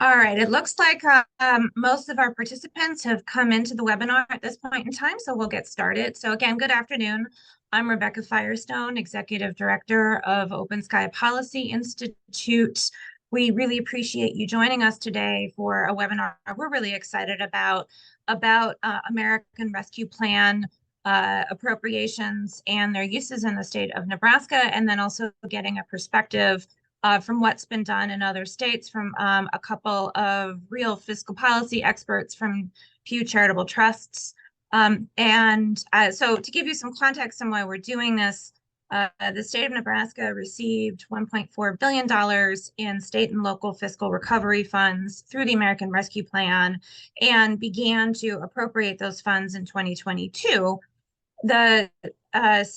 All right, it looks like most of our participants have come into the webinar at this point in time, so we'll get started. So again, good afternoon. I'm Rebecca Firestone, Executive Director of OpenSky Policy Institute. We really appreciate you joining us today for a webinar we're really excited about American Rescue Plan appropriations and their uses in the state of Nebraska, and then also getting a perspective from what's been done in other states from a couple of real fiscal policy experts from Pew Charitable Trusts. So to give you some context on why we're doing this, the state of Nebraska received $1.4 billion in state and local fiscal recovery funds through the American Rescue Plan and began to appropriate those funds in 2022.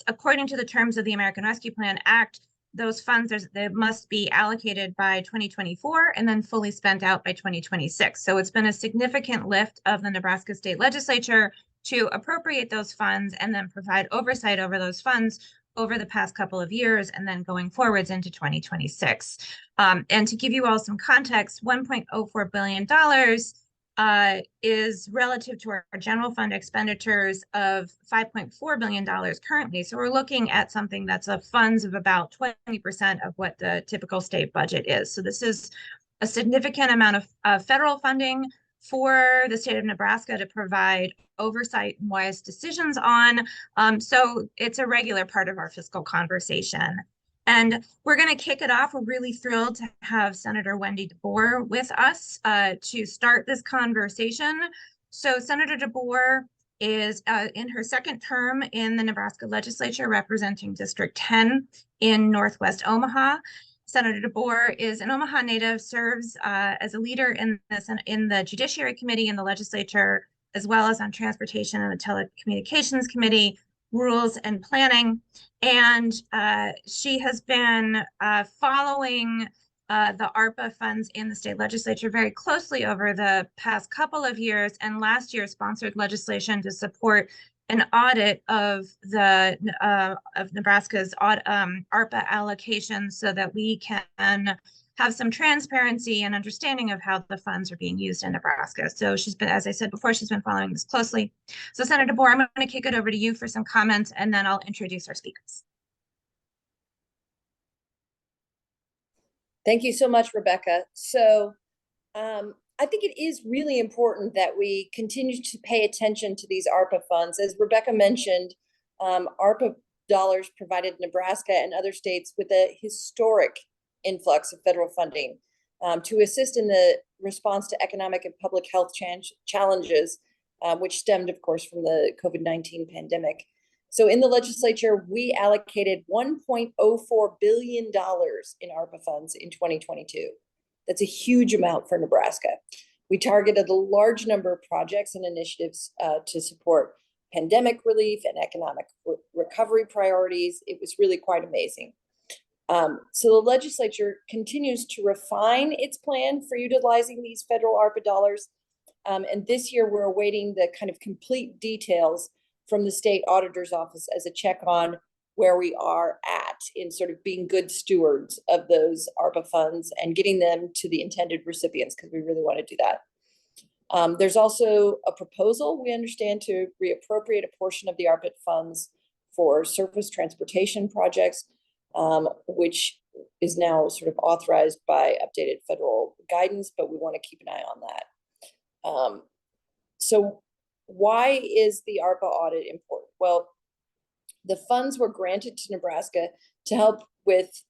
According to the terms of the American Rescue Plan Act, those funds they must be allocated by 2024 and then fully spent out by 2026. So it's been a significant lift of the Nebraska State Legislature to appropriate those funds and then provide oversight over those funds over the past couple of years and then going forwards into 2026. And to give you all some context, $1.04 billion is relative to our general fund expenditures of $5.4 billion currently. So we're looking at something that's of funds of about 20% of what the typical state budget is. So this is a significant amount of federal funding for the state of Nebraska to provide oversight and wise decisions on. So it's a regular part of our fiscal conversation. And we're going to kick it off. We're really thrilled to have Senator Wendy DeBoer with us to start this conversation. So Senator DeBoer is in her second term in the Nebraska legislature representing District 10 in Northwest Omaha. Senator DeBoer is an Omaha native, serves as a leader in the Judiciary Committee in the legislature, as well as on Transportation and the Telecommunications Committee, Rules and Planning. And she has been following the ARPA funds in the state legislature very closely over the past couple of years, and last year sponsored legislation to support an audit of Nebraska's ARPA allocations so that we can have some transparency and understanding of how the funds are being used in Nebraska. So she's been, as I said before, she's been following this closely. So Senator DeBoer, I'm going to kick it over to you for some comments, and then I'll introduce our speakers. Thank you so much, Rebecca. So I think it is really important that we continue to pay attention to these ARPA funds. As Rebecca mentioned, ARPA dollars provided Nebraska and other states with a historic influx of federal funding to assist in the response to economic and public health challenges, which stemmed, of course, from the COVID-19 pandemic. So in the legislature, we allocated $1.04 billion in ARPA funds in 2022. That's a huge amount for Nebraska. We targeted a large number of projects and initiatives to support pandemic relief and economic recovery priorities. It was really quite amazing. So the legislature continues to refine its plan for utilizing these federal ARPA dollars. And this year, we're awaiting the kind of complete details from the state auditor's office as a check on where we are at in sort of being good stewards of those ARPA funds and getting them to the intended recipients, because we really want to do that. There's also a proposal, we understand, to reappropriate a portion of the ARPA funds for surface transportation projects, which is now sort of authorized by updated federal guidance, but we want to keep an eye on that. So why is the ARPA audit important? Well, the funds were granted to Nebraska to help with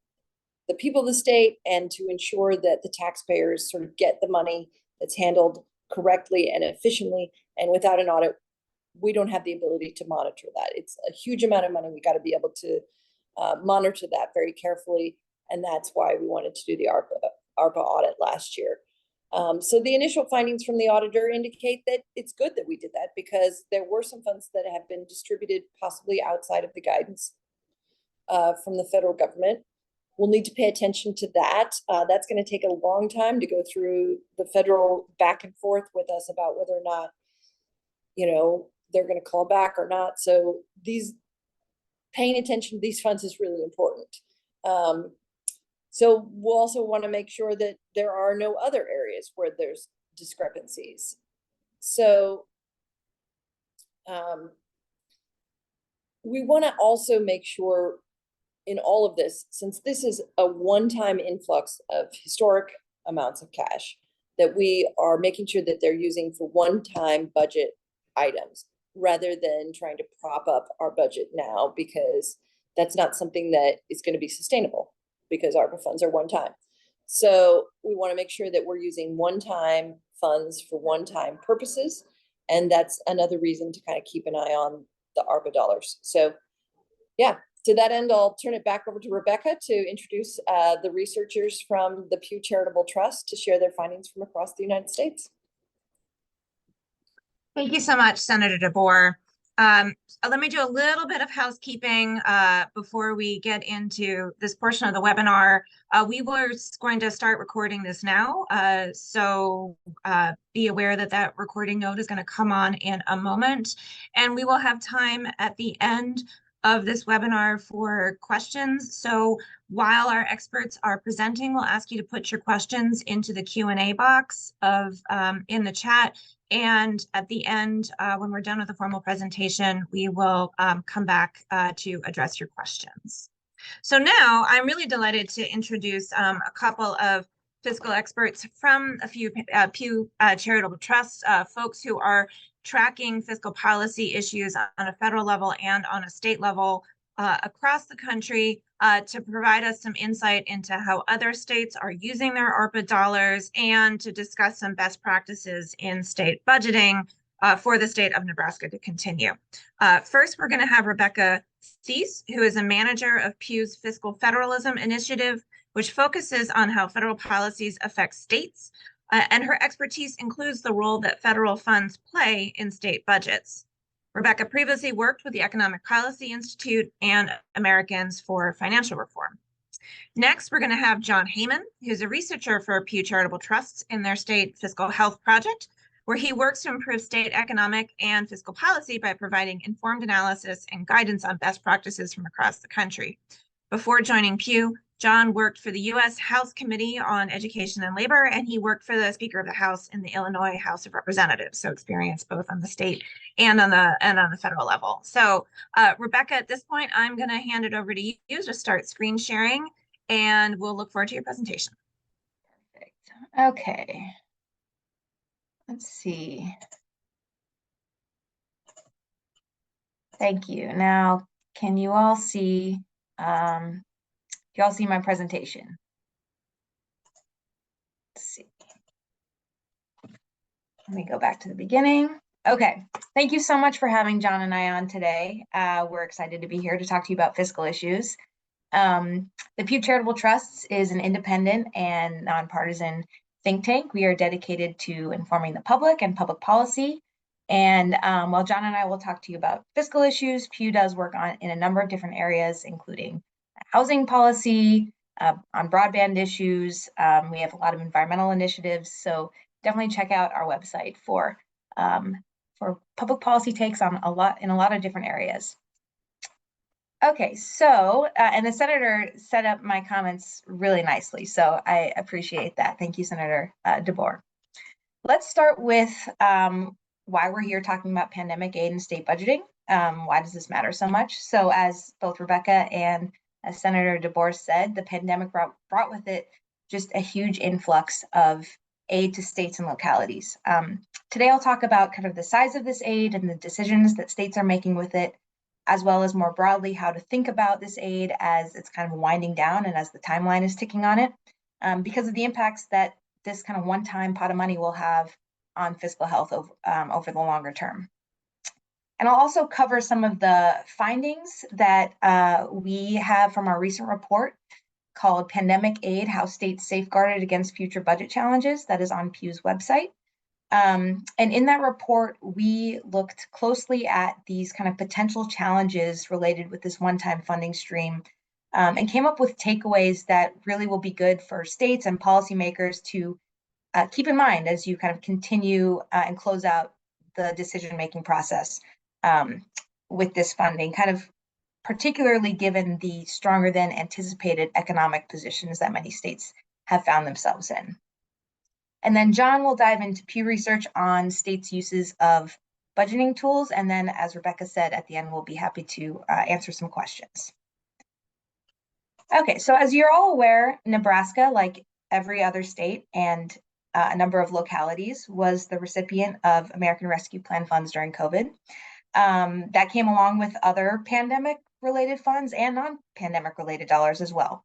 the people of the state and to ensure that the taxpayers sort of get the money that's handled correctly and efficiently. And without an audit, we don't have the ability to monitor that. It's a huge amount of money. We got to be able to monitor that very carefully. And that's why we wanted to do the ARPA audit last year. So the initial findings from the auditor indicate that it's good that we did that, because there were some funds that have been distributed possibly outside of the guidance from the federal government. We'll need to pay attention to that. That's going to take a long time to go through the federal back and forth with us about whether or not, they're going to call back or not. So paying attention to these funds is really important. So we'll also want to make sure that there are no other areas where there's discrepancies. So we want to also make sure in all of this, since this is a one-time influx of historic amounts of cash, that we are making sure that they're using for one-time budget items rather than trying to prop up our budget now, because that's not something that is going to be sustainable, because ARPA funds are one time. So we want to make sure that we're using one-time funds for one-time purposes. And that's another reason to kind of keep an eye on the ARPA dollars. So yeah, to that end, I'll turn it back over to Rebecca to introduce the researchers from the Pew Charitable Trust to share their findings from across the United States. Thank you so much, Senator DeBoer. Let me do a little bit of housekeeping before we get into this portion of the webinar. We were going to start recording this now, so be aware that that recording note is going to come on in a moment, and we will have time at the end of this webinar for questions. So while our experts are presenting, we'll ask you to put your questions into the Q&A box in the chat. And at the end, when we're done with the formal presentation, we will come back to address your questions. So now I'm really delighted to introduce a couple of fiscal experts from a few Pew Charitable Trusts, folks who are tracking fiscal policy issues on a federal level and on a state level across the country to provide us some insight into how other states are using their ARPA dollars and to discuss some best practices in state budgeting for the state of Nebraska to continue. First, we're going to have Rebecca Cease, who is a manager of Pew's Fiscal Federalism Initiative, which focuses on how federal policies affect states. And her expertise includes the role that federal funds play in state budgets. Rebecca previously worked with the Economic Policy Institute and Americans for Financial Reform. Next, we're going to have John Heyman, who's a researcher for Pew Charitable Trusts in their state fiscal health project, where he works to improve state economic and fiscal policy by providing informed analysis and guidance on best practices from across the country. Before joining Pew, John worked for the U.S. House Committee on Education and Labor, and he worked for the Speaker of the House in the Illinois House of Representatives, so experience both on the state and on the federal level. So, Rebecca, at this point, I'm going to hand it over to you to start screen sharing, and we'll look forward to your presentation. Perfect. Okay. Let's see. Thank you. Now, can you all see? You all see my presentation? Let's see. Let me go back to the beginning. Okay, thank you so much for having John and I on today. We're excited to be here to talk to you about fiscal issues. The Pew Charitable Trusts is an independent and nonpartisan think tank. We are dedicated to informing the public and public policy. And while John and I will talk to you about fiscal issues, Pew does work in a number of different areas, including housing policy, on broadband issues. We have a lot of environmental initiatives, so definitely check out our website for public policy takes on in a lot of different areas. Okay, so and the senator set up my comments really nicely, so I appreciate that. Thank you, Senator DeBoer. Let's start with why we're here talking about pandemic aid and state budgeting. Why does this matter so much? So as both Rebecca and as Senator DeBoer said, the pandemic brought with it just a huge influx of aid to states and localities. Today, I'll talk about kind of the size of this aid and the decisions that states are making with it, as well as more broadly, how to think about this aid as it's kind of winding down and as the timeline is ticking on it, because of the impacts that this kind of one-time pot of money will have on fiscal health over the longer term. And I'll also cover some of the findings that we have from our recent report called Pandemic Aid, How States Safeguarded Against Future Budget Challenges, that is on Pew's website. And in that report, we looked closely at these kind of potential challenges related with this one-time funding stream and came up with takeaways that really will be good for states and policymakers to keep in mind as you kind of continue and close out the decision-making process with this funding. Kind of particularly given the stronger than anticipated economic positions that many states have found themselves in. And then John will dive into Pew Research on states' uses of budgeting tools. And then, as Rebecca said, at the end, we'll be happy to answer some questions. Okay, so as you're all aware, Nebraska, like every other state and a number of localities, was the recipient of American Rescue Plan funds during COVID. That came along with other pandemic-related funds and non-pandemic related dollars as well.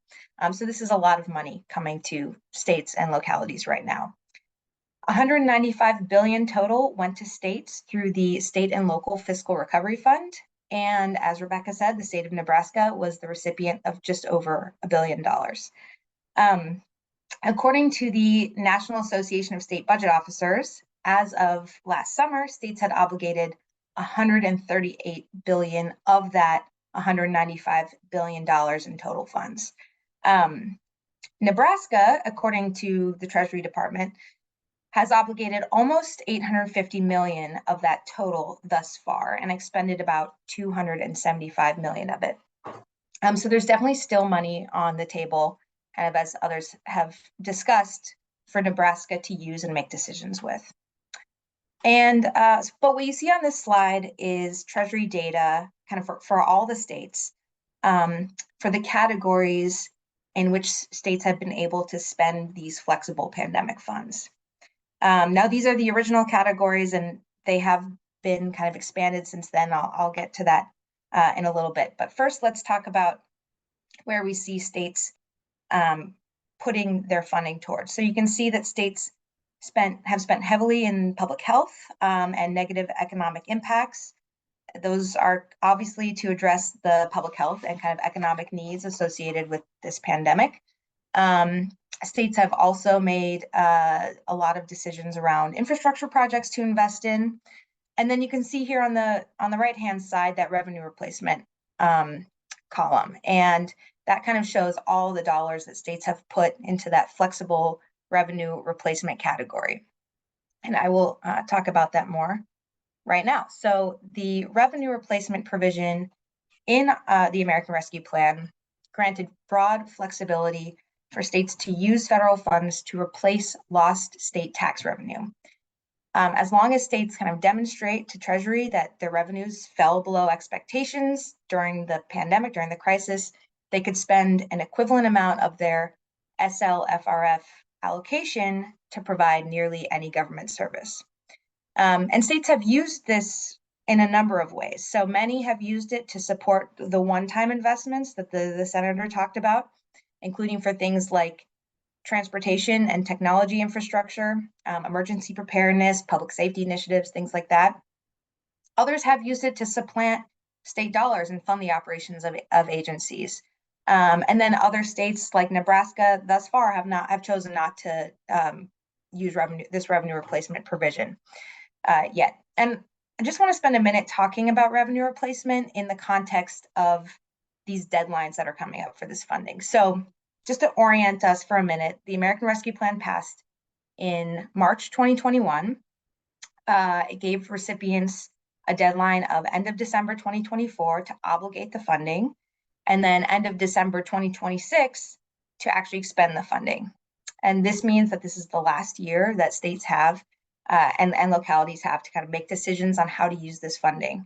So this is a lot of money coming to states and localities right now. 195 billion total went to states through the State and Local Fiscal Recovery Fund. And as Rebecca said, the state of Nebraska was the recipient of just over $1 billion. According to the National Association of State Budget Officers, as of last summer, states had obligated 138 billion of that 195 billion dollars in total funds. Nebraska, according to the Treasury Department, has obligated almost 850 million of that total thus far and expended about 275 million of it. So there's definitely still money on the table, kind of as others have discussed, for Nebraska to use and make decisions with. And but what you see on this slide is Treasury data kind of for all the states, for the categories in which states have been able to spend these flexible pandemic funds. Now, these are the original categories, and they have been kind of expanded since then. I'll get to that in a little bit. But first, let's talk about where we see states putting their funding towards. So you can see that states have spent heavily in public health and negative economic impacts. Those are obviously to address the public health and kind of economic needs associated with this pandemic. States have also made a lot of decisions around infrastructure projects to invest in. And then you can see here on the right-hand side that revenue replacement column. And that kind of shows all the dollars that states have put into that flexible revenue replacement category. And I will talk about that more right now. So the revenue replacement provision in the American Rescue Plan granted broad flexibility for states to use federal funds to replace lost state tax revenue. As long as states kind of demonstrate to Treasury that their revenues fell below expectations during the pandemic, during the crisis, they could spend an equivalent amount of their SLFRF allocation to provide nearly any government service. And states have used this in a number of ways. So many have used it to support the one-time investments that the senator talked about, including for things like transportation and technology infrastructure, emergency preparedness, public safety initiatives, things like that. Others have used it to supplant state dollars and fund the operations of agencies. And then other states like Nebraska thus far have chosen not to use this revenue replacement provision yet. And I just want to spend a minute talking about revenue replacement in the context of these deadlines that are coming up for this funding. So just to orient us for a minute, the American Rescue Plan passed in March 2021. It gave recipients a deadline of end of December 2024 to obligate the funding, and then end of December 2026 to actually expend the funding. And this means that this is the last year that states have and localities have to kind of make decisions on how to use this funding.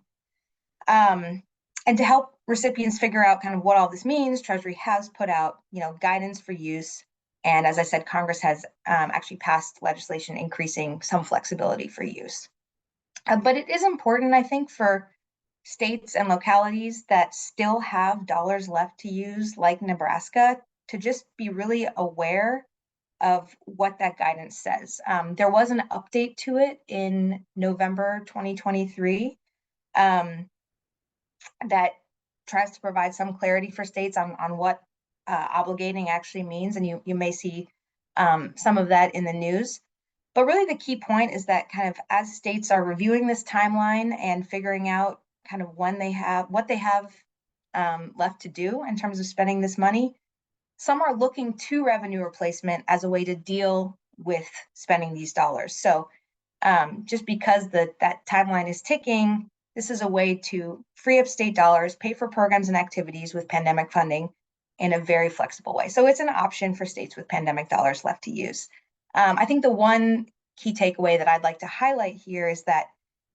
And to help recipients figure out kind of what all this means, Treasury has put out, guidance for use. And as I said, Congress has actually passed legislation increasing some flexibility for use. But it is important, I think, for states and localities that still have dollars left to use, like Nebraska, to just be really aware of what that guidance says. There was an update to it in November 2023 that tries to provide some clarity for states on what obligating actually means, and you may see some of that in the news. But really the key point is that kind of as states are reviewing this timeline and figuring out kind of what they have left to do in terms of spending this money, some are looking to revenue replacement as a way to deal with spending these dollars. So just because that timeline is ticking, This is a way to free up state dollars, pay for programs and activities with pandemic funding in a very flexible way. So it's an option for states with pandemic dollars left to use. I think the one key takeaway that I'd like to highlight here is that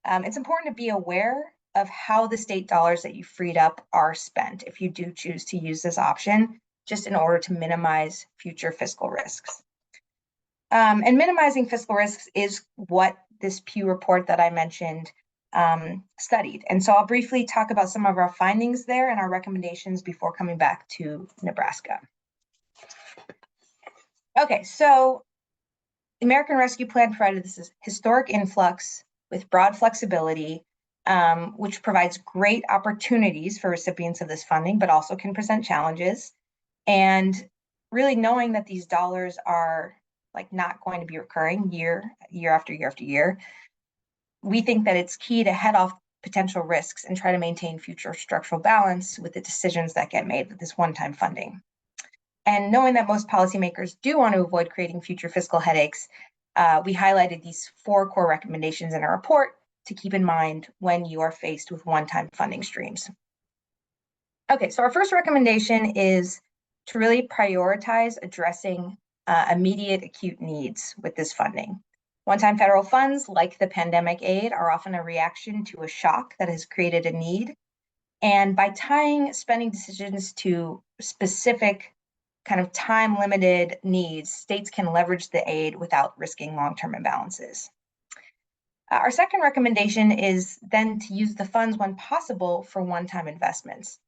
it's important to be aware of how the state dollars that you freed up are spent if you do choose to use this option, just in order to minimize future fiscal risks. And minimizing fiscal risks is what this Pew report that I mentioned studied. And so I'll briefly talk about some of our findings there and our recommendations before coming back to Nebraska. Okay, so the American Rescue Plan provided this historic influx with broad flexibility, which provides great opportunities for recipients of this funding, but also can present challenges. And really knowing that these dollars are like not going to be recurring year after year after year, we think that it's key to head off potential risks and try to maintain future structural balance with the decisions that get made with this one-time funding. And knowing that most policymakers do want to avoid creating future fiscal headaches, we highlighted these 4 core recommendations in our report to keep in mind when you are faced with one-time funding streams. Okay, so our first recommendation is to really prioritize addressing immediate acute needs with this funding. One-time federal funds, like the pandemic aid, are often a reaction to a shock that has created a need. And by tying spending decisions to specific kind of time-limited needs, states can leverage the aid without risking long-term imbalances. Our second recommendation is then to use the funds when possible for one-time investments,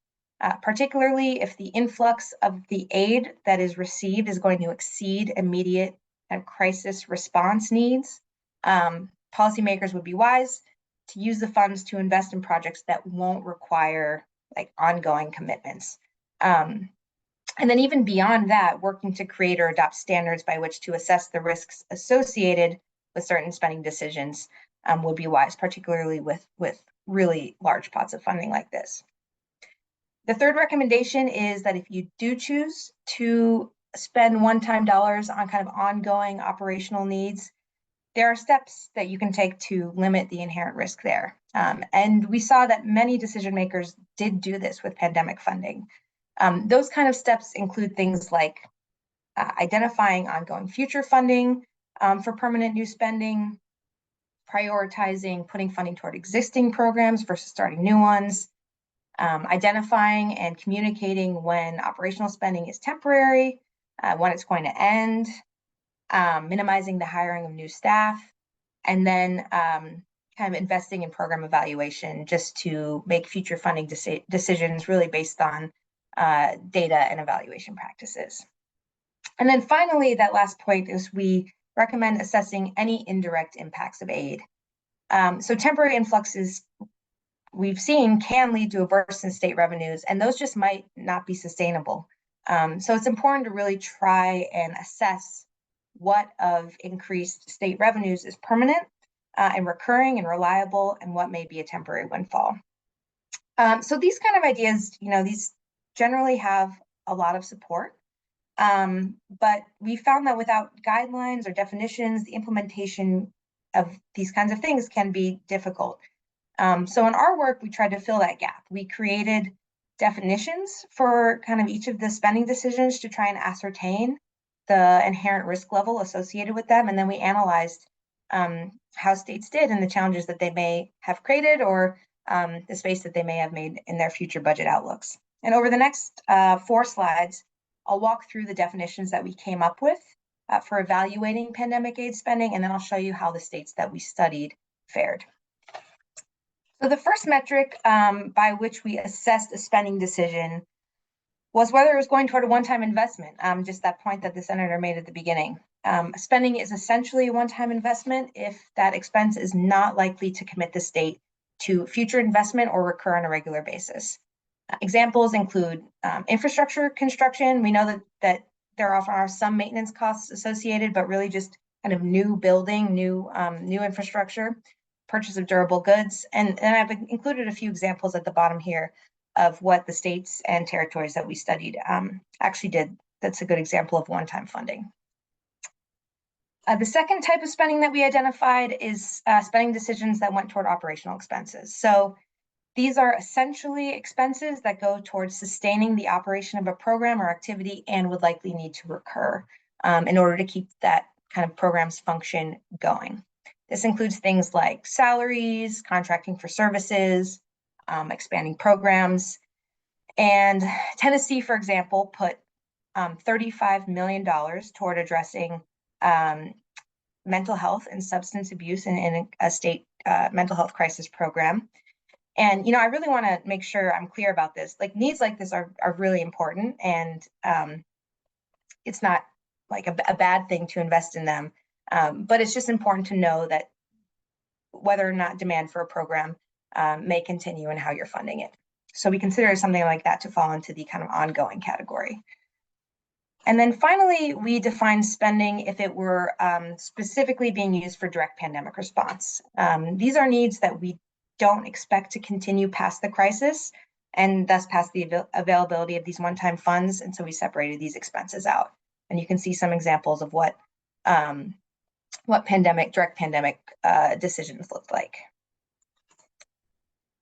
particularly if the influx of the aid that is received is going to exceed immediate crisis response needs. Policymakers would be wise to use the funds to invest in projects that won't require like ongoing commitments. And then even beyond that, working to create or adopt standards by which to assess the risks associated with certain spending decisions would be wise, particularly with really large pots of funding like this. The third recommendation is that if you do choose to spend one-time dollars on kind of ongoing operational needs, there are steps that you can take to limit the inherent risk there. And we saw that many decision makers did do this with pandemic funding. Those kind of steps include things like identifying ongoing future funding for permanent new spending, prioritizing putting funding toward existing programs versus starting new ones, identifying and communicating when operational spending is temporary, when it's going to end, minimizing the hiring of new staff, and then kind of investing in program evaluation just to make future funding decisions really based on data and evaluation practices. And then finally, that last point is we recommend assessing any indirect impacts of aid. So temporary influxes we've seen can lead to a burst in state revenues, and those just might not be sustainable. So it's important to really try and assess what of increased state revenues is permanent and recurring and reliable, and what may be a temporary windfall. So these kind of ideas, these generally have a lot of support, but we found that without guidelines or definitions, the implementation of these kinds of things can be difficult. So in our work, we tried to fill that gap. We created definitions for kind of each of the spending decisions to try and ascertain the inherent risk level associated with them. And then we analyzed how states did and the challenges that they may have created or the space that they may have made in their future budget outlooks. And over the next 4 slides, I'll walk through the definitions that we came up with for evaluating pandemic aid spending, and then I'll show you how the states that we studied fared. So the first metric by which we assessed a spending decision was whether it was going toward a one-time investment, just that point that the senator made at the beginning. Spending is essentially a one-time investment if that expense is not likely to commit the state to future investment or recur on a regular basis. Examples include infrastructure construction. We know that there often are some maintenance costs associated, but really just kind of new building, new infrastructure, purchase of durable goods. And I've included a few examples at the bottom here of what the states and territories that we studied actually did. That's a good example of one-time funding. The second type of spending that we identified is spending decisions that went toward operational expenses. So these are essentially expenses that go towards sustaining the operation of a program or activity and would likely need to recur in order to keep that kind of program's function going. This includes things like salaries, contracting for services, expanding programs. And Tennessee, for example, put $35 million toward addressing mental health and substance abuse in a state mental health crisis program. And, I really want to make sure I'm clear about this. Like, needs like this are really important, and it's not like a bad thing to invest in them. But it's just important to know that whether or not demand for a program may continue and how you're funding it. So we consider something like that to fall into the kind of ongoing category. And then finally, we define spending if it were specifically being used for direct pandemic response. These are needs that we don't expect to continue past the crisis and thus past the availability of these one-time funds. And so we separated these expenses out. And you can see some examples of what direct pandemic decisions looked like.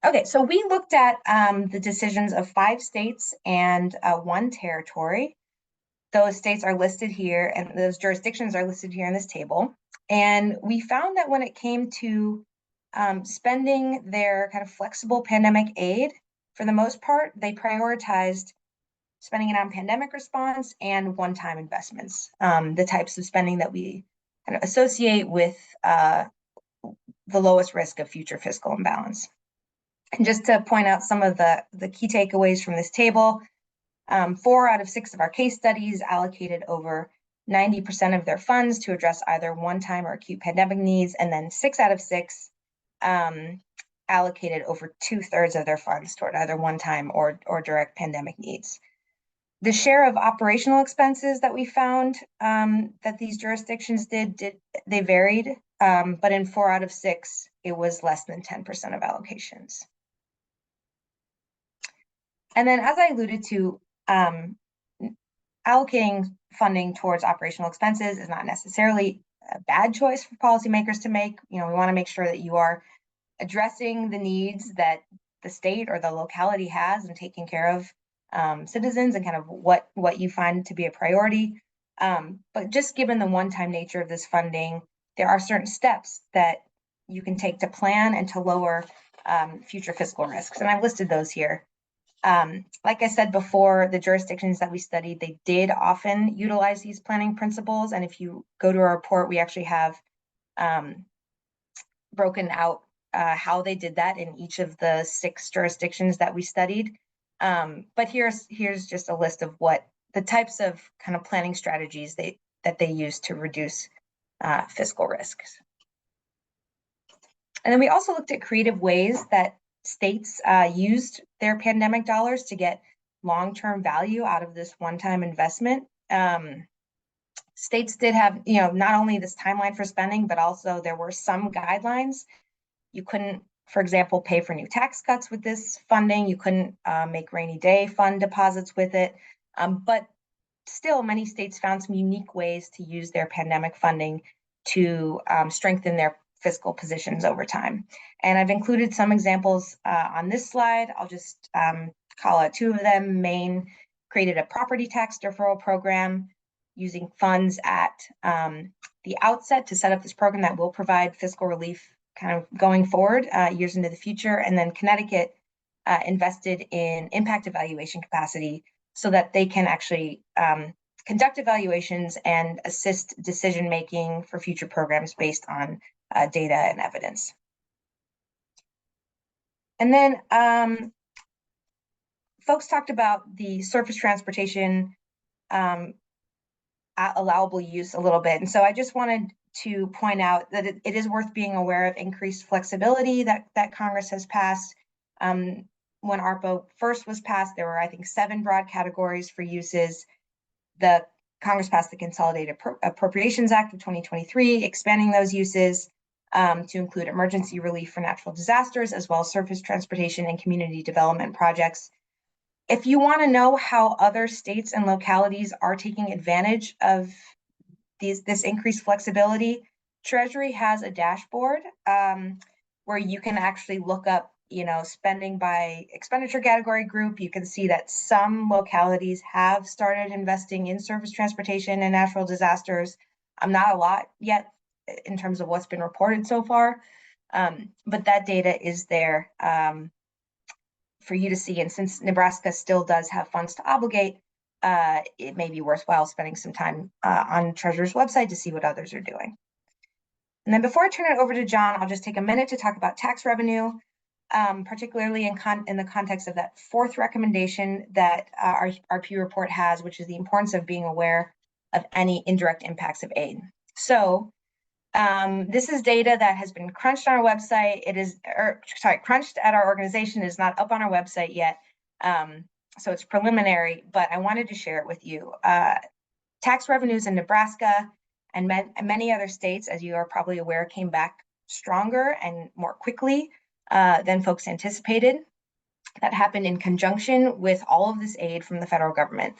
Okay, so we looked at the decisions of 5 states and 1 territory. Those states are listed here, and those jurisdictions are listed here in this table. And we found that when it came to spending their kind of flexible pandemic aid, for the most part, they prioritized spending it on pandemic response and one-time investments, the types of spending that we kind of associate with the lowest risk of future fiscal imbalance. And just to point out some of the key takeaways from this table, 4 out of 6 of our case studies allocated over 90% of their funds to address either one-time or acute pandemic needs, and then 6 out of 6 allocated over 2/3 of their funds toward either one-time or direct pandemic needs. The share of operational expenses that we found that these jurisdictions they varied, but in 4 out of 6, it was less than 10% of allocations. And then, as I alluded to, allocating funding towards operational expenses is not necessarily a bad choice for policymakers to make. We want to make sure that you are addressing the needs that the state or the locality has and taking care of citizens and kind of what you find to be a priority. But just given the one-time nature of this funding, there are certain steps that you can take to plan and to lower future fiscal risks. And I've listed those here. Like I said before, the jurisdictions that we studied, they did often utilize these planning principles. And if you go to our report, we actually have broken out how they did that in each of the 6 jurisdictions that we studied. But here's just a list of what the types of kind of planning strategies that they use to reduce fiscal risks. And then we also looked at creative ways that states used their pandemic dollars to get long-term value out of this one-time investment. States did have, not only this timeline for spending, but also there were some guidelines. You couldn't, for example, pay for new tax cuts with this funding. You couldn't make rainy day fund deposits with it. But still, many states found some unique ways to use their pandemic funding to strengthen their fiscal positions over time. And I've included some examples on this slide. I'll just call out 2 of them. Maine created a property tax deferral program using funds at the outset to set up this program that will provide fiscal relief kind of going forward years into the future. And then Connecticut invested in impact evaluation capacity so that they can actually conduct evaluations and assist decision-making for future programs based on data and evidence. And then folks talked about the surface transportation allowable use a little bit. And so I just wanted to point out that it is worth being aware of increased flexibility that Congress has passed. When ARPA first was passed, there were, I think, 7 broad categories for uses. The Congress passed the Consolidated Appropriations Act of 2023, expanding those uses to include emergency relief for natural disasters, as well as surface transportation and community development projects. If you want to know how other states and localities are taking advantage of this increased flexibility, Treasury has a dashboard where you can actually look up, spending by expenditure category group. You can see that some localities have started investing in surface transportation and natural disasters. Not a lot yet in terms of what's been reported so far, but that data is there for you to see. And since Nebraska still does have funds to obligate, it may be worthwhile spending some time on Treasurer's website to see what others are doing. And then before I turn it over to John, I'll just take a minute to talk about tax revenue, particularly in the context of that fourth recommendation that our Pew report has, which is the importance of being aware of any indirect impacts of aid. So this is data that has been crunched on our website. Crunched at our organization. It is not up on our website yet. So it's preliminary, but I wanted to share it with you. Tax revenues in Nebraska and many other states, as you are probably aware, came back stronger and more quickly than folks anticipated. That happened in conjunction with all of this aid from the federal government.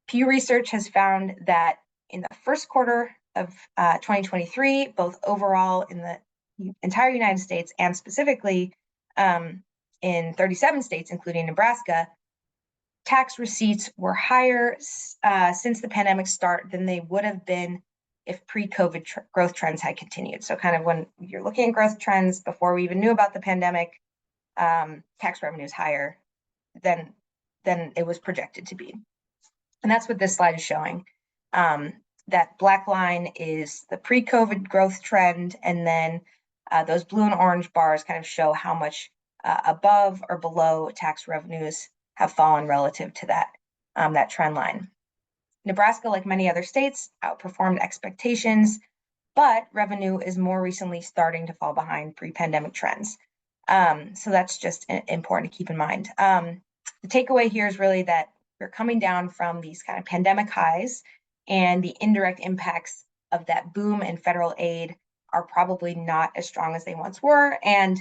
Pew Research has found that in the first quarter of 2023, both overall in the entire United States and specifically in 37 states, including Nebraska, tax receipts were higher since the pandemic start than they would have been if pre-COVID growth trends had continued. So kind of when you're looking at growth trends before we even knew about the pandemic, tax revenue is higher than it was projected to be. And that's what this slide is showing. That black line is the pre-COVID growth trend, and then those blue and orange bars kind of show how much above or below tax revenues have fallen relative to that trend line. Nebraska, like many other states, outperformed expectations, but revenue is more recently starting to fall behind pre-pandemic trends. So that's just important to keep in mind. The takeaway here is really that we're coming down from these kind of pandemic highs, and the indirect impacts of that boom in federal aid are probably not as strong as they once were. And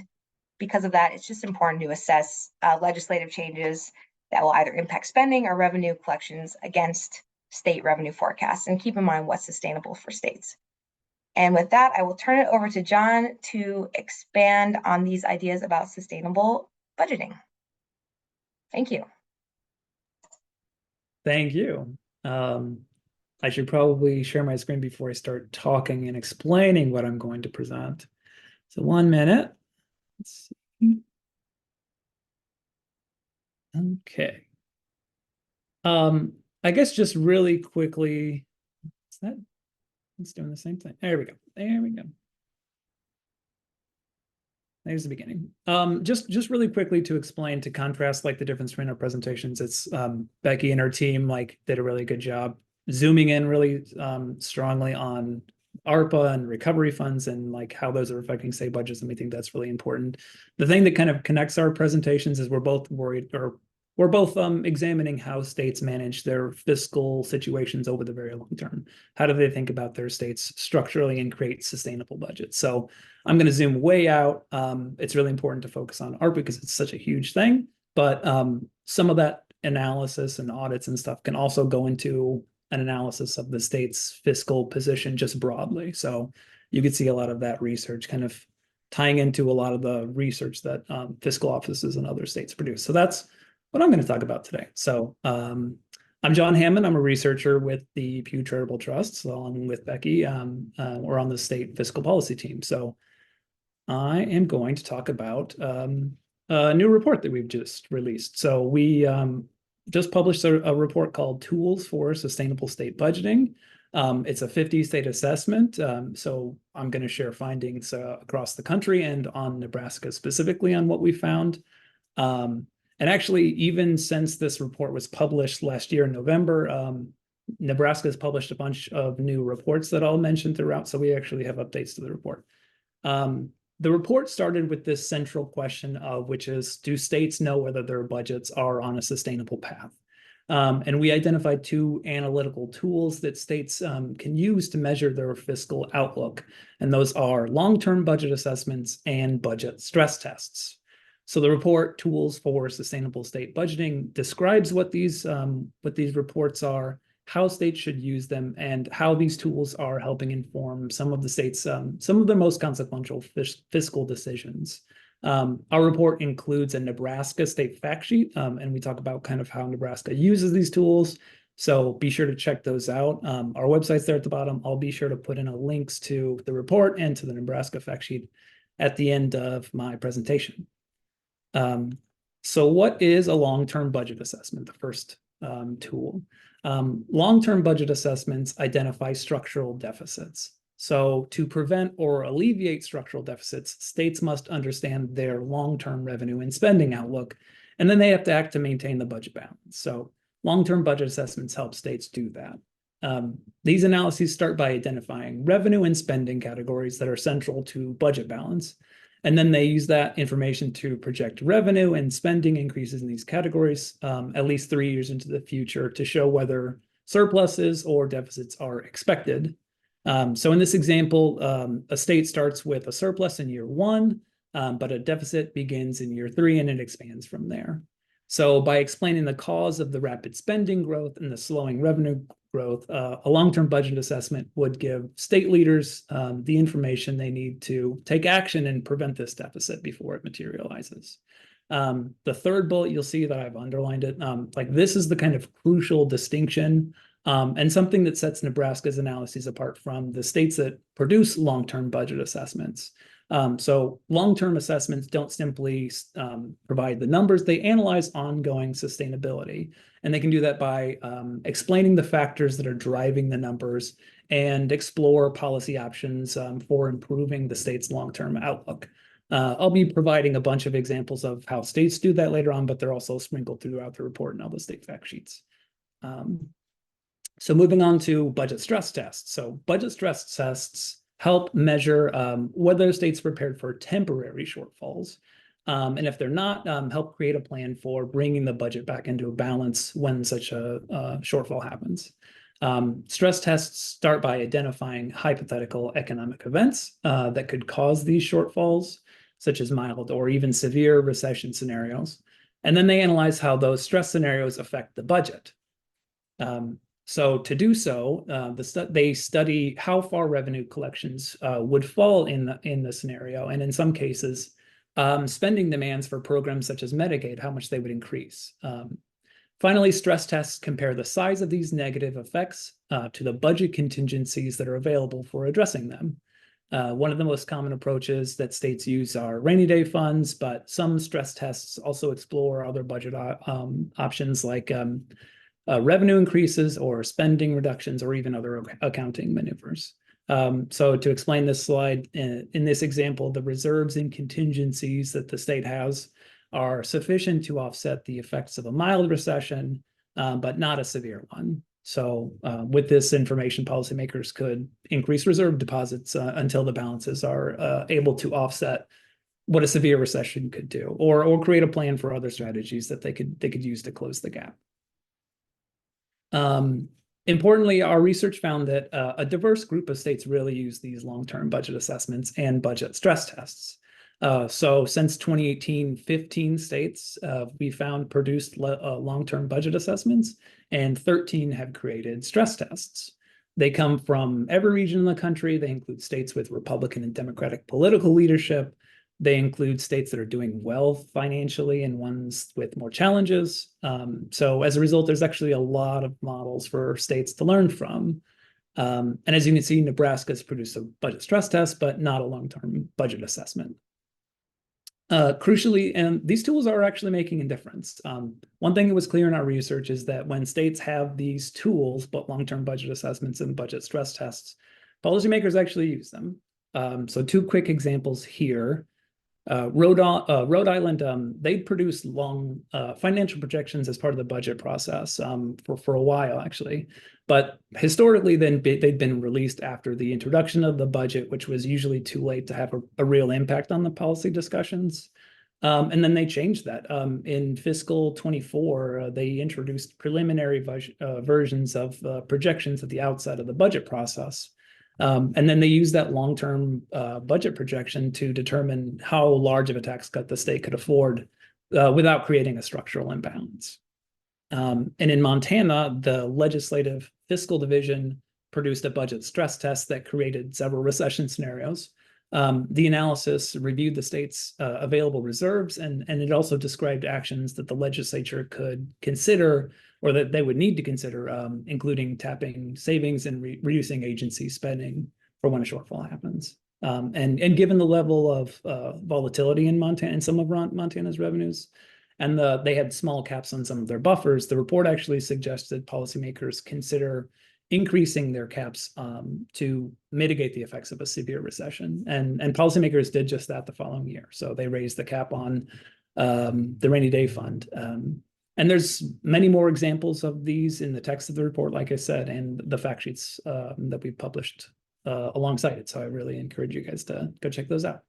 because of that, it's just important to assess legislative changes that will either impact spending or revenue collections against state revenue forecasts, and keep in mind what's sustainable for states. And with that, I will turn it over to John to expand on these ideas about sustainable budgeting. Thank you. Thank you. I should probably share my screen before I start talking and explaining what I'm going to present. So 1 minute. Let's see. Okay. I guess just really quickly, it's doing the same thing. There we go. There we go. There's the beginning. Just really quickly to explain, to contrast like the difference between our presentations. It's Becky and her team did a really good job zooming in really strongly on ARPA and recovery funds and how those are affecting state budgets, and we think that's really important. The thing that kind of connects our presentations is we're both examining how states manage their fiscal situations over the very long term. How do they think about their states structurally and create sustainable budgets? So I'm going to zoom way out. It's really important to focus on ARPA because it's such a huge thing, but some of that analysis and audits and stuff can also go into an analysis of the state's fiscal position just broadly. So you could see a lot of that research kind of tying into a lot of the research that fiscal offices in other states produce. So that's what I'm going to talk about today. So I'm John Hammond. I'm a researcher with the Pew Charitable Trusts, along with Becky. We're on the state fiscal policy team. So I am going to talk about a new report that we've just released. So we just published a report called Tools for Sustainable State Budgeting. It's a 50-state assessment. So I'm going to share findings across the country and on Nebraska specifically on what we found. And actually, even since this report was published last year in November, Nebraska has published a bunch of new reports that I'll mention throughout. So we actually have updates to the report. The report started with this central question of which is, do states know whether their budgets are on a sustainable path? And we identified two analytical tools that states can use to measure their fiscal outlook. And those are long-term budget assessments and budget stress tests. So the report, Tools for Sustainable State Budgeting, describes what these reports are how states should use them, and how these tools are helping inform some of the states, some of the most consequential fiscal decisions. Our report includes a Nebraska state fact sheet, and we talk about kind of how Nebraska uses these tools. So be sure to check those out. Our website's there at the bottom. I'll be sure to put in links to the report and to the Nebraska fact sheet at the end of my presentation. So what is a long-term budget assessment? The first tool. Long-term budget assessments identify structural deficits. So to prevent or alleviate structural deficits, states must understand their long-term revenue and spending outlook, and then they have to act to maintain the budget balance. So long-term budget assessments help states do that. These analyses start by identifying revenue and spending categories that are central to budget balance. And then they use that information to project revenue and spending increases in these categories at least 3 years into the future to show whether surpluses or deficits are expected. So in this example, a state starts with a surplus in year 1, but a deficit begins in year 3 and it expands from there. So by explaining the cause of the rapid spending growth and the slowing revenue growth, a long-term budget assessment would give state leaders the information they need to take action and prevent this deficit before it materializes. The third bullet, you'll see that I've underlined it. Like this is the kind of crucial distinction and something that sets Nebraska's analyses apart from the states that produce long-term budget assessments. So long-term assessments don't simply provide the numbers, they analyze ongoing sustainability. And they can do that by explaining the factors that are driving the numbers and explore policy options for improving the state's long-term outlook. I'll be providing a bunch of examples of how states do that later on, but they're also sprinkled throughout the report and all the state fact sheets. So moving on to budget stress tests. So budget stress tests help measure whether states prepared for temporary shortfalls. And if they're not, help create a plan for bringing the budget back into a balance when such a shortfall happens. Stress tests start by identifying hypothetical economic events that could cause these shortfalls, such as mild or even severe recession scenarios. And then they analyze how those stress scenarios affect the budget. So to do so, they study how far revenue collections would fall in the scenario, and in some cases, spending demands for programs such as Medicaid, how much they would increase. Finally, stress tests compare the size of these negative effects to the budget contingencies that are available for addressing them. One of the most common approaches that states use are rainy day funds, but some stress tests also explore other budget options like revenue increases or spending reductions or even other accounting maneuvers. So to explain this slide, in this example, the reserves and contingencies that the state has are sufficient to offset the effects of a mild recession, but not a severe one. So with this information, policymakers could increase reserve deposits until the balances are able to offset what a severe recession could do, or create a plan for other strategies that they could use to close the gap. Importantly, our research found that a diverse group of states really use these long-term budget assessments and budget stress tests. So since 2018, 15 states we found produced long-term budget assessments, and 13 have created stress tests. They come from every region in the country. They include states with Republican and Democratic political leadership. They include states that are doing well financially and ones with more challenges. So as a result, there's actually a lot of models for states to learn from. And as you can see, Nebraska has produced a budget stress test, but not a long-term budget assessment. Crucially, and these tools are actually making a difference. One thing that was clear in our research is that when states have these tools, but long-term budget assessments and budget stress tests, policymakers actually use them. So two quick examples here. Rhode Island, they produced long financial projections as part of the budget process for a while, actually. But historically, then they'd been released after the introduction of the budget, which was usually too late to have a real impact on the policy discussions. And then they changed that. In fiscal 24, they introduced preliminary versions of projections at the outset of the budget process. And then they use that long-term budget projection to determine how large of a tax cut the state could afford without creating a structural imbalance. And in Montana, the legislative fiscal division produced a budget stress test that created several recession scenarios. The analysis reviewed the state's available reserves, and it also described actions that the legislature could consider, or that they would need to consider, including tapping savings and reducing agency spending for when a shortfall happens. And given the level of volatility in Montana, in some of Montana's revenues, and they had small caps on some of their buffers, the report actually suggested policymakers consider increasing their caps to mitigate the effects of a severe recession. And policymakers did just that the following year. So they raised the cap on the rainy day fund. And there's many more examples of these in the text of the report, like I said, and the fact sheets that we published alongside it. So I really encourage you guys to go check those out.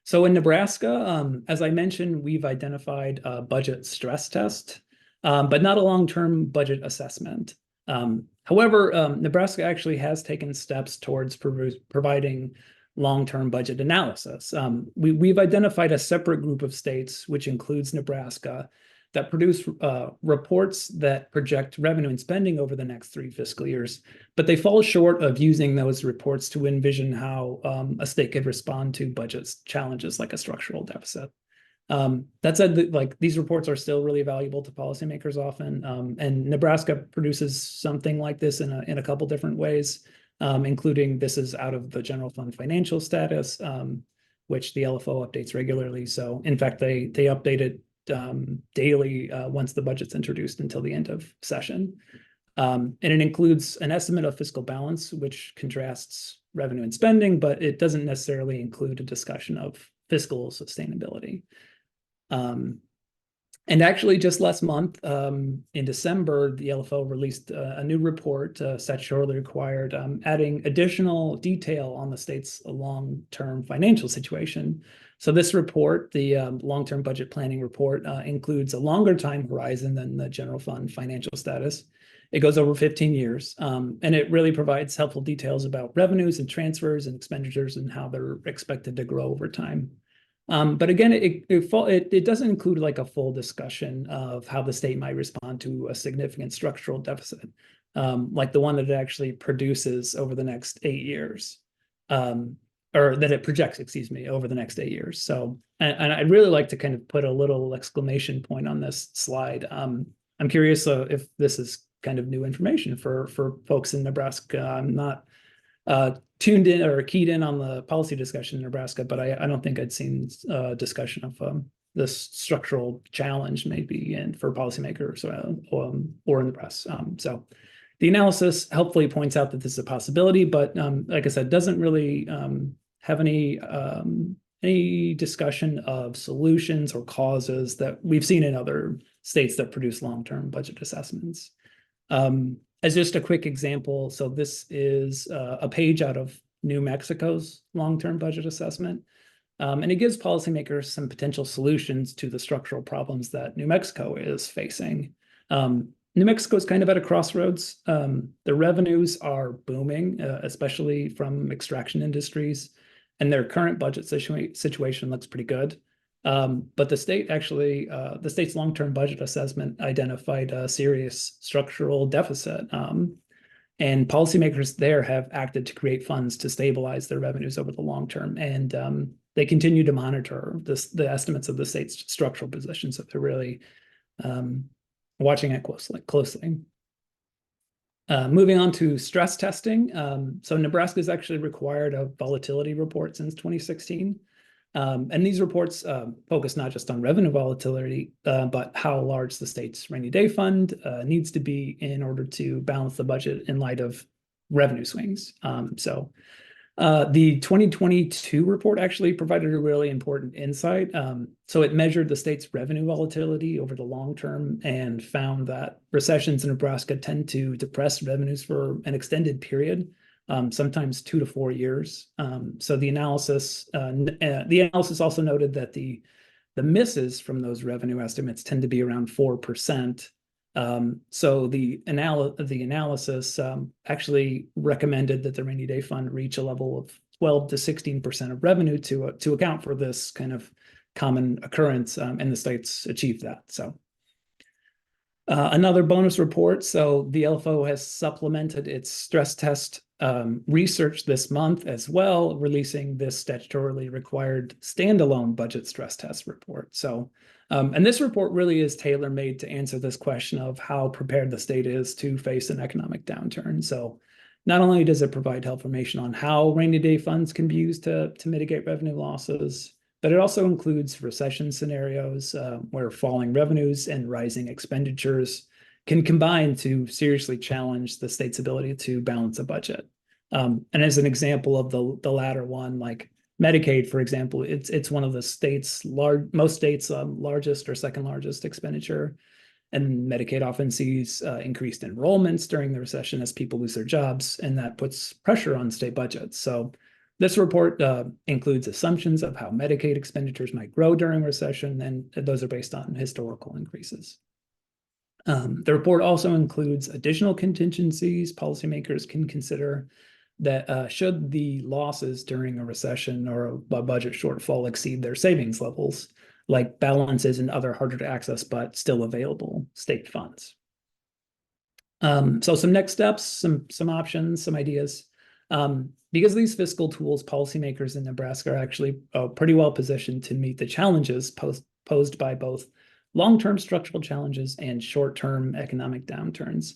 So in Nebraska, as I mentioned, we've identified a budget stress test, but not a long-term budget assessment. However, Nebraska actually has taken steps towards providing long-term budget analysis. We've identified a separate group of states, which includes Nebraska, that produce reports that project revenue and spending over the next 3 fiscal years, but they fall short of using those reports to envision how a state could respond to budget challenges like a structural deficit. That said, like, these reports are still really valuable to policymakers often, and Nebraska produces something like this in a couple different ways, including this is out of the general fund financial status, which the LFO updates regularly. So in fact, they update it daily once the budget's introduced until the end of session. And it includes an estimate of fiscal balance, which contrasts revenue and spending, but it doesn't necessarily include a discussion of fiscal sustainability. And actually, just last month, in December, the LFO released a new report, statutorily required, adding additional detail on the state's long-term financial situation. So this report, the long-term budget planning report, includes a longer time horizon than the general fund financial status. It goes over 15 years, and it really provides helpful details about revenues and transfers and expenditures and how they're expected to grow over time. But again, it doesn't include like a full discussion of how the state might respond to a significant structural deficit, like the one that it actually produces over the next 8 years, or that it projects, excuse me, over the next 8 years. So, and I'd really like to kind of put a little exclamation point on this slide. I'm curious if this is kind of new information for folks in Nebraska. I'm not tuned in or keyed in on the policy discussion in Nebraska, but I don't think I'd seen discussion of this structural challenge maybe for policymakers or in the press. So the analysis helpfully points out that this is a possibility, but like I said, doesn't really have any discussion of solutions or causes that we've seen in other states that produce long-term budget assessments. As just a quick example, so this is a page out of New Mexico's long-term budget assessment, and it gives policymakers some potential solutions to the structural problems that New Mexico is facing. New Mexico is kind of at a crossroads. The revenues are booming, especially from extraction industries, and their current budget situation looks pretty good. But the state's long-term budget assessment identified a serious structural deficit, and policymakers there have acted to create funds to stabilize their revenues over the long term. And they continue to monitor the estimates of the state's structural position. So they're really watching it closely. Moving on to stress testing. So Nebraska has actually required a volatility report since 2016. And these reports focus not just on revenue volatility, but how large the state's rainy day fund needs to be in order to balance the budget in light of revenue swings. So the 2022 report actually provided a really important insight. So it measured the state's revenue volatility over the long term and found that recessions in Nebraska tend to depress revenues for an extended period. Sometimes 2 to 4 years. So the analysis also noted that the misses from those revenue estimates tend to be around 4%. So the analysis actually recommended that the rainy day fund reach a level of 12 to 16% of revenue to account for this kind of common occurrence, and the states achieved that. So Another bonus report. So the LFO has supplemented its stress test research this month as well, releasing this statutorily required standalone budget stress test report. So, and this report really is tailor-made to answer this question of how prepared the state is to face an economic downturn. So not only does it provide helpful information on how rainy day funds can be used to mitigate revenue losses, but it also includes recession scenarios where falling revenues and rising expenditures can combine to seriously challenge the state's ability to balance a budget. And as an example of the latter one, like Medicaid, for example, it's one of the most states' largest or second largest expenditure. And Medicaid often sees increased enrollments during the recession as people lose their jobs, and that puts pressure on state budgets. So this report includes assumptions of how Medicaid expenditures might grow during recession, and those are based on historical increases. The report also includes additional contingencies policymakers can consider that should the losses during a recession or a budget shortfall exceed their savings levels, like balances and other harder to access but still available state funds. So some next steps, some options, some ideas. Because of these fiscal tools, policymakers in Nebraska are actually pretty well positioned to meet the challenges posed by both long-term structural challenges and short-term economic downturns.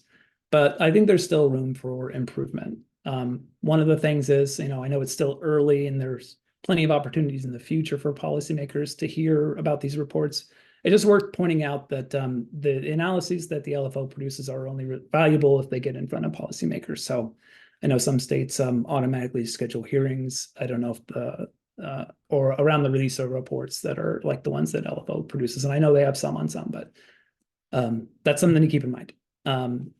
But I think there's still room for improvement. One of the things is, I know it's still early and there's plenty of opportunities in the future for policymakers to hear about these reports. It's just worth pointing out that the analyses that the LFO produces are only valuable if they get in front of policymakers. So I know some states automatically schedule hearings. I don't know if or around the release of reports that are like the ones that LFO produces. And I know they have some on some, but that's something to keep in mind.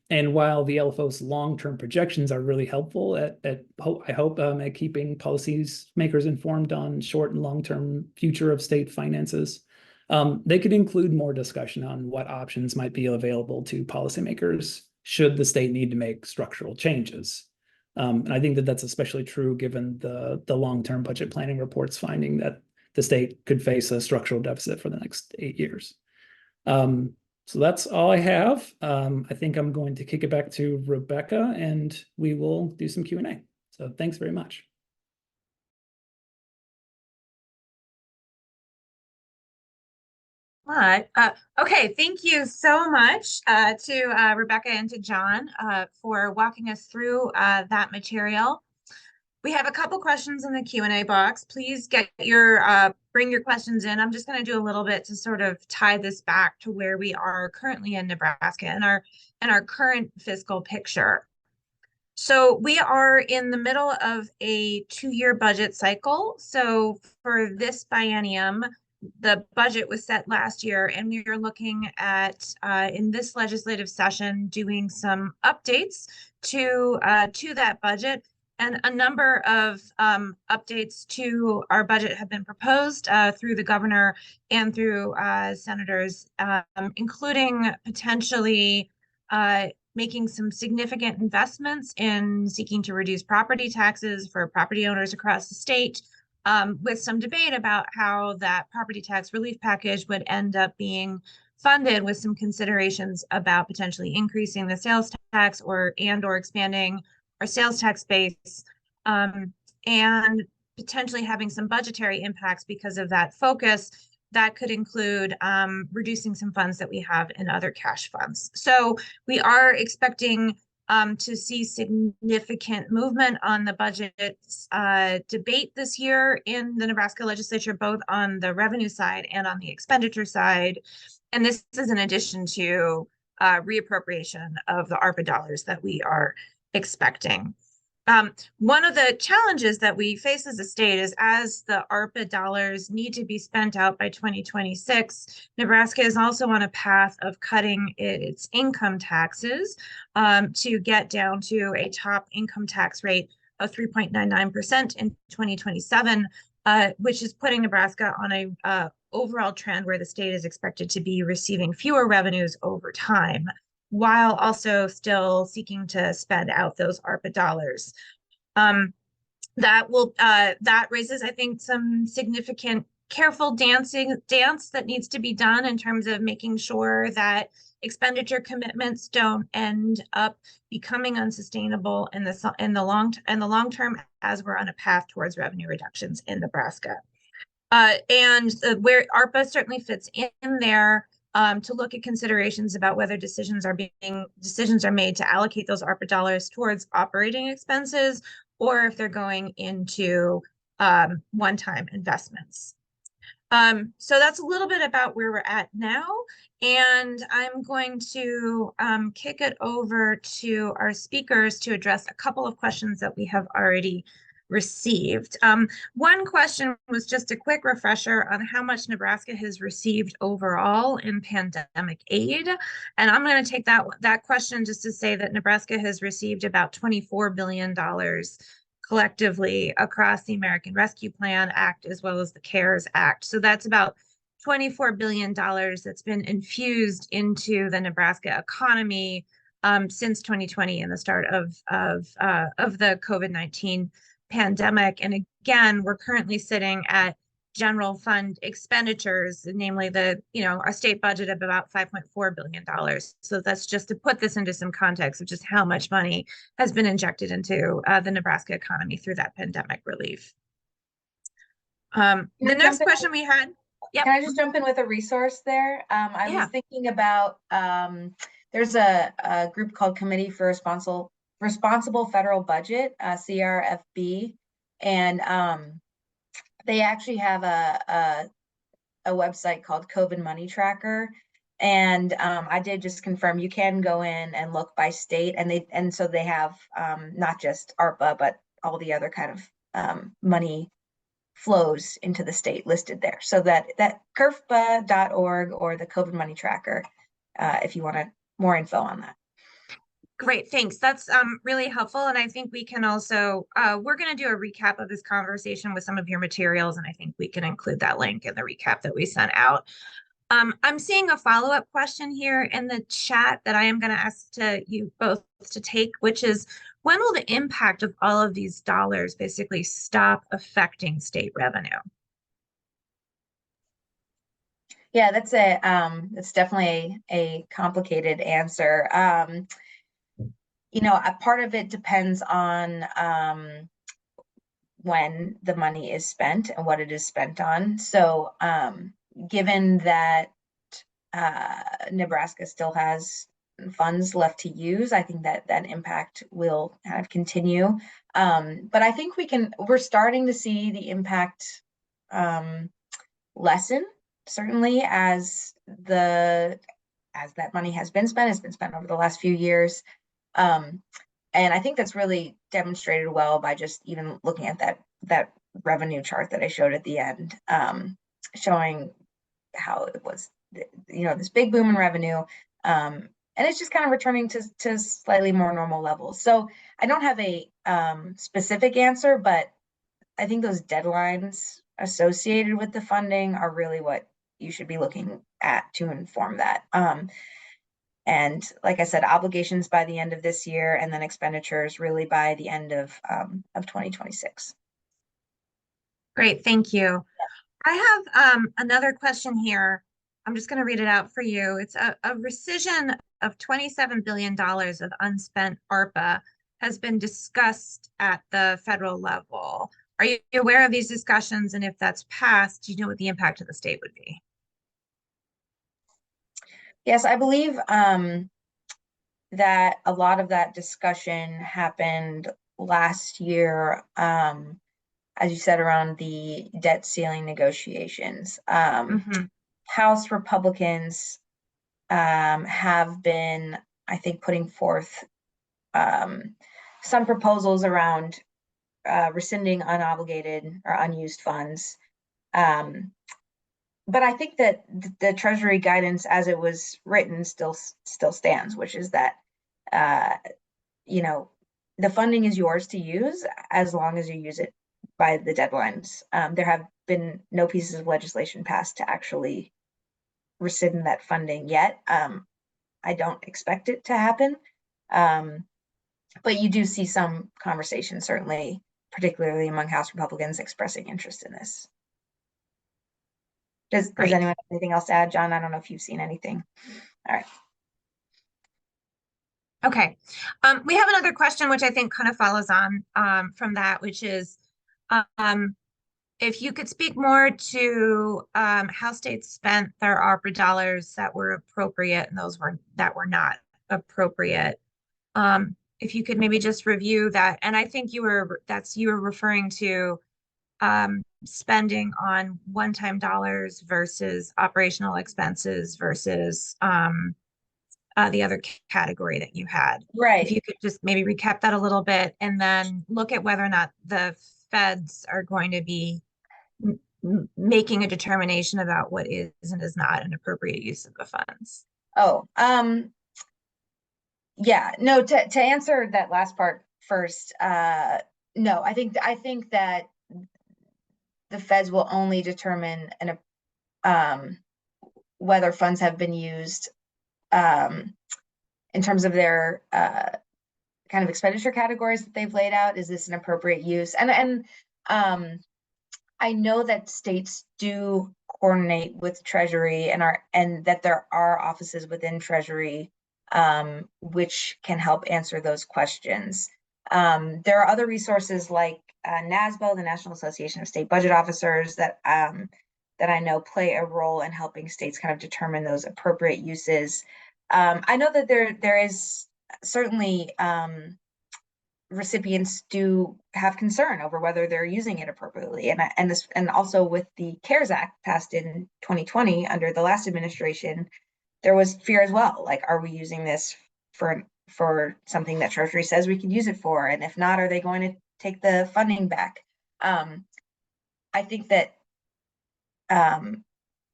And while the LFO's long-term projections are really helpful I hope at keeping policymakers informed on short and long-term future of state finances, they could include more discussion on what options might be available to policymakers should the state need to make structural changes. And I think that that's especially true given the long-term budget planning reports finding that the state could face a structural deficit for the next 8 years. So that's all I have. I think I'm going to kick it back to Rebecca and we will do some Q&A. So thanks very much. Okay, thank you so much to Rebecca and to John for walking us through that material. We have a couple questions in the Q&A box. Please get bring your questions in. I'm just going to do a little bit to sort of tie this back to where we are currently in Nebraska and our current fiscal picture. So we are in the middle of a 2-year budget cycle. So for this biennium, the budget was set last year, and we are looking at in this legislative session doing some updates to that budget. And a number of updates to our budget have been proposed through the governor and through senators, including potentially making some significant investments in seeking to reduce property taxes for property owners across the state, with some debate about how that property tax relief package would end up being funded, with some considerations about potentially increasing the sales tax or expanding our sales tax base, and potentially having some budgetary impacts because of that focus. That could include reducing some funds that we have in other cash funds. So we are expecting to see significant movement on the budget debate this year in the Nebraska legislature, both on the revenue side and on the expenditure side. And this is in addition to reappropriation of the ARPA dollars that we are expecting. One of the challenges that we face as a state is, as the ARPA dollars need to be spent out by 2026, Nebraska is also on a path of cutting its income taxes to get down to a top income tax rate of 3.99% in 2027, which is putting Nebraska on a overall trend where the state is expected to be receiving fewer revenues over time, while also still seeking to spend out those ARPA dollars. That raises, I think, some significant careful dance that needs to be done in terms of making sure that expenditure commitments don't end up becoming unsustainable in the long term as we're on a path towards revenue reductions in Nebraska. Where ARPA certainly fits in there, to look at considerations about whether decisions are made to allocate those ARPA dollars towards operating expenses, or if they're going into one-time investments. So that's a little bit about where we're at now. And I'm going to kick it over to our speakers to address a couple of questions that we have already received. One question was just a quick refresher on how much Nebraska has received overall in pandemic aid. And I'm going to take that question just to say that Nebraska has received about $24 billion collectively across the American Rescue Plan Act as well as the CARES Act. So that's about $24 billion that's been infused into the Nebraska economy since 2020 and the start of the COVID-19 pandemic. And again, we're currently sitting at general fund expenditures, namely our state budget of about $5.4 billion. So that's just to put this into some context of just how much money has been injected into the Nebraska economy through that pandemic relief. The next question we had. Yep. Can I just jump in with a resource there? I was thinking about, there's a group called Committee for Responsible Federal Budget, CRFB, and they actually have a website called COVID Money Tracker. And I did just confirm you can go in and look by state, and so they have not just ARPA, but all the other kind of money flows into the state listed there. So that CRFBA.org or the COVID Money Tracker, if you want more info on that. Great, thanks. That's really helpful. And I think we can also, we're going to do a recap of this conversation with some of your materials, and I think we can include that link in the recap that we sent out. I'm seeing a follow-up question here in the chat that I am going to ask you both to take, which is, when will the impact of all of these dollars basically stop affecting state revenue? Yeah, that's definitely a complicated answer. A part of it depends on when the money is spent and what it is spent on. So given that Nebraska still has funds left to use, I think that impact will kind of continue. But I think we're starting to see the impact lessen, certainly as that money has been spent. It's been spent over the last few years. And I think that's really demonstrated well by just even looking at that revenue chart that I showed at the end, showing how it was, this big boom in revenue. And it's just kind of returning to slightly more normal levels. So I don't have a specific answer, but I think those deadlines associated with the funding are really what you should be looking at to inform that. And like I said, obligations by the end of this year, and then expenditures really by the end of 2026. Great, thank you. I have another question here. I'm just going to read it out for you. It's a rescission of $27 billion of unspent ARPA has been discussed at the federal level. Are you aware of these discussions? And if that's passed, do you know what the impact of the state would be? Yes, I believe that a lot of that discussion happened last year, as you said, around the debt ceiling negotiations. House Republicans have been, I think, putting forth some proposals around rescinding unobligated or unused funds. But I think that the Treasury guidance as it was written still stands, which is that, the funding is yours to use as long as you use it by the deadlines. There have been no pieces of legislation passed to actually rescind that funding yet. I don't expect it to happen. But you do see some conversation, certainly, particularly among House Republicans, expressing interest in this. Does anyone have anything else to add? John, I don't know if you've seen anything. All right. Okay. We have another question, which I think kind of follows on from that, which is if you could speak more to how states spent their ARPA dollars that were appropriate and those that were not appropriate. If you could maybe just review that. And I think you were referring to spending on one-time dollars versus operational expenses versus the other category that you had. Right. If you could just maybe recap that a little bit and then look at whether or not the feds are going to be making a determination about what is and is not an appropriate use of the funds. Oh, yeah, no, to answer that last part first, no, I think that the feds will only determine whether funds have been used in terms of their kind of expenditure categories that they've laid out. Is this an appropriate use? And I know that states do coordinate with Treasury and that there are offices within Treasury which can help answer those questions. There are other resources like NASBO, the National Association of State Budget Officers, that I know play a role in helping states kind of determine those appropriate uses. I know that there is certainly recipients do have concern over whether they're using it appropriately, and also with the CARES Act passed in 2020 under the last administration, there was fear as well. Like, are we using this for something that Treasury says we could use it for? And if not, are they going to take the funding back? I think that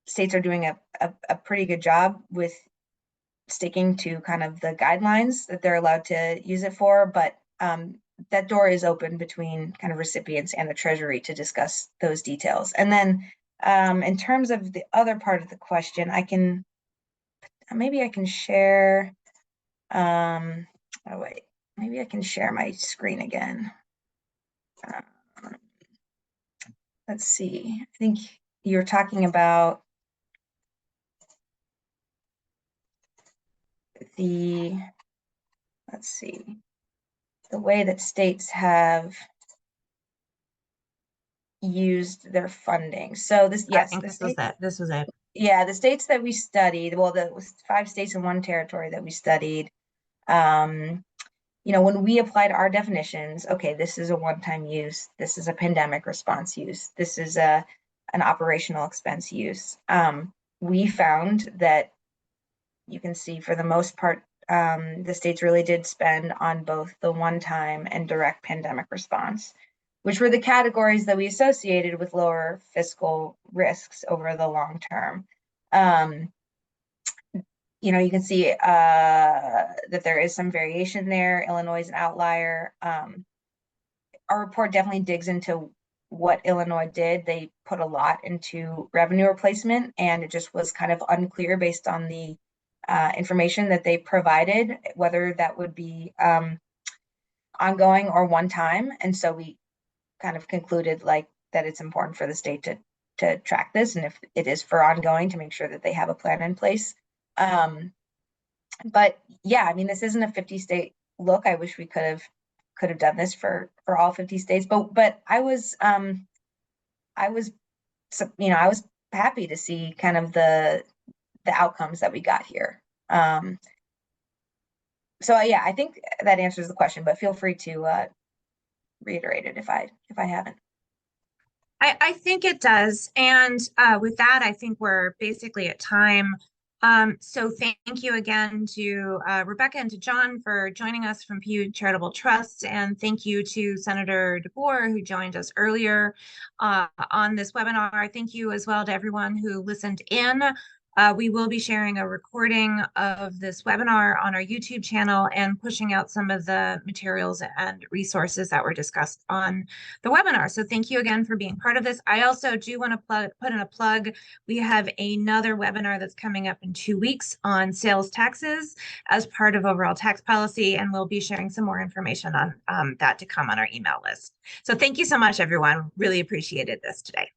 states are doing a pretty good job with sticking to kind of the guidelines that they're allowed to use it for, but that door is open between kind of recipients and the Treasury to discuss those details. And then in terms of the other part of the question, maybe I can share, oh wait, maybe I can share my screen again. Let's see, I think you're talking about let's see, the way that states have used their funding. So this, yes, I think this was it. This was it. Yeah, the states that we studied, well, there was 5 states and 1 territory that we studied. You know, when we applied our definitions, okay, this is a one-time use, this is a pandemic response use, this is an operational expense use. We found that you can see for the most part, the states really did spend on both the one-time and direct pandemic response, which were the categories that we associated with lower fiscal risks over the long term. You know, you can see that there is some variation there. Illinois is an outlier. Our report definitely digs into what Illinois did. They put a lot into revenue replacement, and it just was kind of unclear based on the information that they provided, whether that would be ongoing or one time. And so we kind of concluded like that it's important for the state to track this, and if it is for ongoing, to make sure that they have a plan in place. But yeah, I mean, this isn't a 50-state look. I wish we could have done this for all 50 states, but I was you know, I was happy to see kind of the outcomes that we got here. So yeah, I think that answers the question, but feel free to reiterate it if I haven't. I think it does. And with that, I think we're basically at time. So thank you again to Rebecca and to John for joining us from Pew Charitable Trust. And thank you to Senator DeBoer, who joined us earlier on this webinar. Thank you as well to everyone who listened in. We will be sharing a recording of this webinar on our YouTube channel and pushing out some of the materials and resources that were discussed on the webinar. So thank you again for being part of this. I also do want to put in a plug. We have another webinar that's coming up in 2 weeks on sales taxes as part of overall tax policy, and we'll be sharing some more information on that to come on our email list. So thank you so much, everyone. Really appreciated this today.